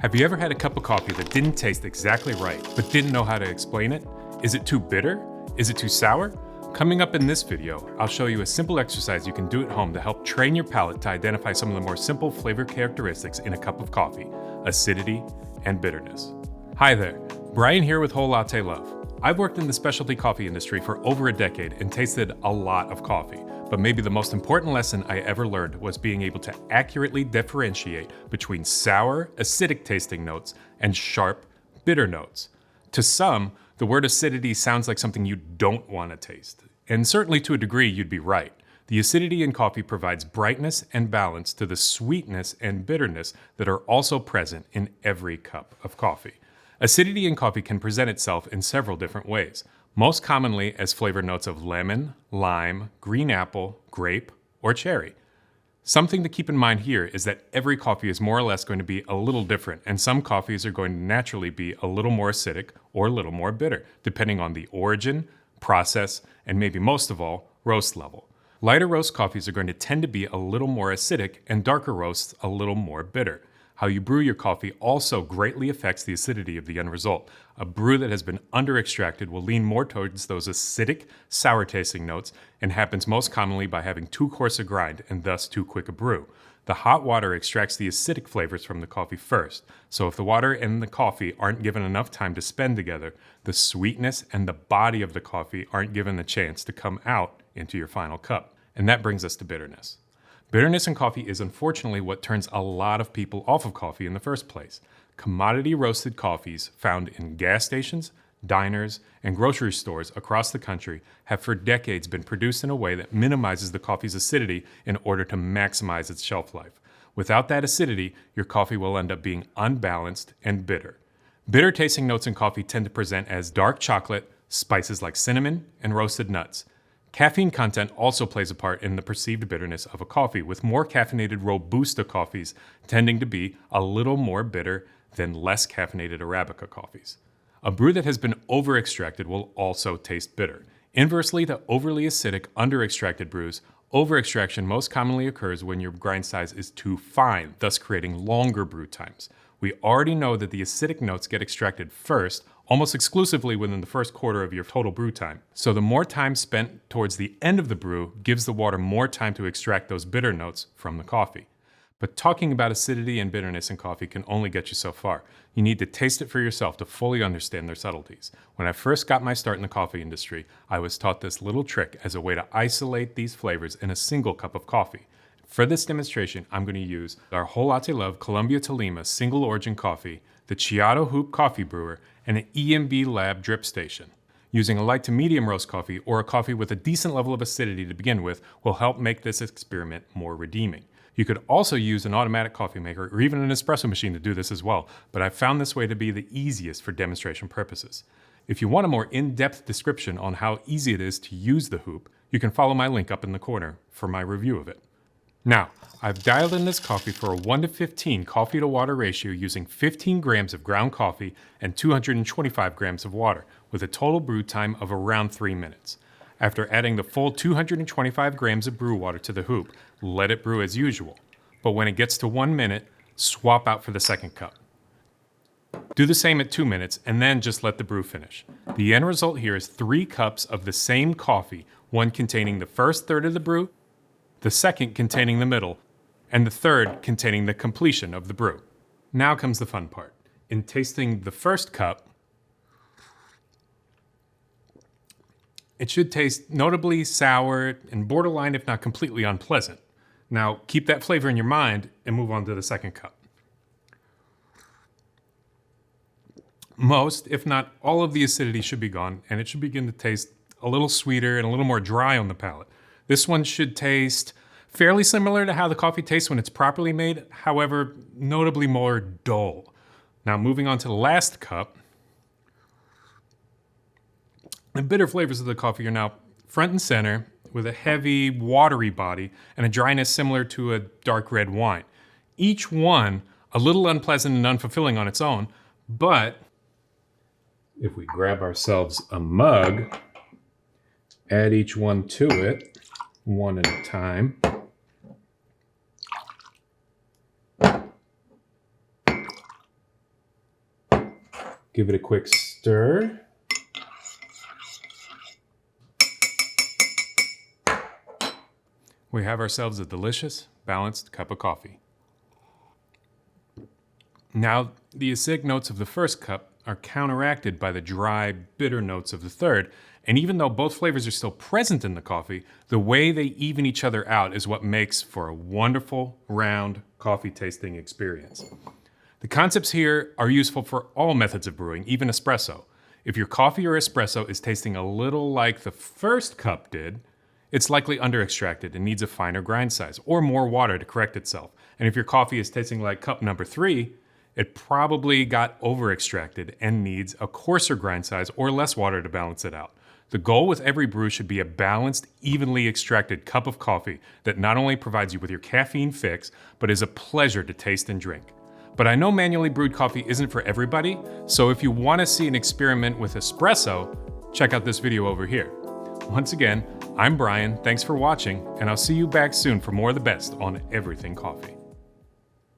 Have you ever had a cup of coffee that didn't taste exactly right, but didn't know how to explain it? Is it too bitter? Is it too sour? Coming up in this video, I'll show you a simple exercise you can do at home to help train your palate to identify some of the more simple flavor characteristics in a cup of coffee: acidity and bitterness. Hi there, Bryan here with Whole Latte Love. I've worked in the specialty coffee industry for over a decade and tasted a lot of coffee. But maybe the most important lesson I ever learned was being able to accurately differentiate between sour, acidic tasting notes and sharp, bitter notes. To some, the word acidity sounds like something you don't want to taste. And certainly to a degree, you'd be right. The acidity in coffee provides brightness and balance to the sweetness and bitterness that are also present in every cup of coffee. Acidity in coffee can present itself in several different ways. Most commonly as flavor notes of lemon, lime, green apple, grape, or cherry. Something to keep in mind here is that every coffee is more or less going to be a little different, and some coffees are going to naturally be a little more acidic or a little more bitter, depending on the origin, process, and maybe most of all, roast level. Lighter roast coffees are going to tend to be a little more acidic and darker roasts a little more bitter. How you brew your coffee also greatly affects the acidity of the end result. A brew that has been under-extracted will lean more towards those acidic, sour-tasting notes and happens most commonly by having too coarse a grind and thus too quick a brew. The hot water extracts the acidic flavors from the coffee first, so if the water and the coffee aren't given enough time to spend together, the sweetness and the body of the coffee aren't given the chance to come out into your final cup. And that brings us to bitterness. Bitterness in coffee is unfortunately what turns a lot of people off of coffee in the first place. Commodity roasted coffees found in gas stations, diners, and grocery stores across the country have for decades been produced in a way that minimizes the coffee's acidity in order to maximize its shelf life. Without that acidity, your coffee will end up being unbalanced and bitter. Bitter tasting notes in coffee tend to present as dark chocolate, spices like cinnamon, and roasted nuts. Caffeine content also plays a part in the perceived bitterness of a coffee, with more caffeinated Robusta coffees tending to be a little more bitter than less caffeinated Arabica coffees. A brew that has been over-extracted will also taste bitter. Inversely to overly acidic, under-extracted brews, over-extraction most commonly occurs when your grind size is too fine, thus creating longer brew times. We already know that the acidic notes get extracted first, almost exclusively within the first quarter of your total brew time. So the more time spent towards the end of the brew gives the water more time to extract those bitter notes from the coffee. But talking about acidity and bitterness in coffee can only get you so far. You need to taste it for yourself to fully understand their subtleties. When I first got my start in the coffee industry, I was taught this little trick as a way to isolate these flavors in a single cup of coffee. For this demonstration, I'm going to use our Whole Latte Love Colombia Tolima single origin coffee, the Chiato Hoop coffee brewer, and an EMB Lab drip station. Using a light to medium roast coffee or a coffee with a decent level of acidity to begin with will help make this experiment more redeeming. You could also use an automatic coffee maker or even an espresso machine to do this as well, but I found this way to be the easiest for demonstration purposes. If you want a more in-depth description on how easy it is to use the hoop, you can follow my link up in the corner for my review of it. Now, I've dialed in this coffee for a 1:15 coffee to water ratio using 15 grams of ground coffee and 225 grams of water, with a total brew time of around 3 minutes. After adding the full 225 grams of brew water to the hoop, let it brew as usual. But when it gets to 1 minute, swap out for the second cup. Do the same at 2 minutes and then just let the brew finish. The end result here is 3 cups of the same coffee, one containing the first third of the brew, the second containing the middle, and the third containing the completion of the brew. Now comes the fun part. In tasting the first cup, it should taste notably sour and borderline, if not completely unpleasant. Now, keep that flavor in your mind and move on to the second cup. Most, if not all of the acidity should be gone, and it should begin to taste a little sweeter and a little more dry on the palate. This one should taste fairly similar to how the coffee tastes when it's properly made, however, notably more dull. Now, moving on to the last cup, the bitter flavors of the coffee are now front and center with a heavy, watery body and a dryness similar to a dark red wine. Each one a little unpleasant and unfulfilling on its own, but if we grab ourselves a mug, add each one to it, one at a time, Give it a quick stir. We have ourselves a delicious, balanced cup of coffee. Now, the acidic notes of the first cup are counteracted by the dry, bitter notes of the third, and even though both flavors are still present in the coffee, the way they even each other out is what makes for a wonderful, round coffee tasting experience. The concepts here are useful for all methods of brewing, even espresso. If your coffee or espresso is tasting a little like the first cup did, it's likely under-extracted and needs a finer grind size or more water to correct itself. And if your coffee is tasting like cup number 3, it probably got over-extracted and needs a coarser grind size or less water to balance it out. The goal with every brew should be a balanced, evenly extracted cup of coffee that not only provides you with your caffeine fix, but is a pleasure to taste and drink. But I know manually brewed coffee isn't for everybody, so if you want to see an experiment with espresso, check out this video over here. Once again, I'm Bryan, thanks for watching, and I'll see you back soon for more of the best on everything coffee.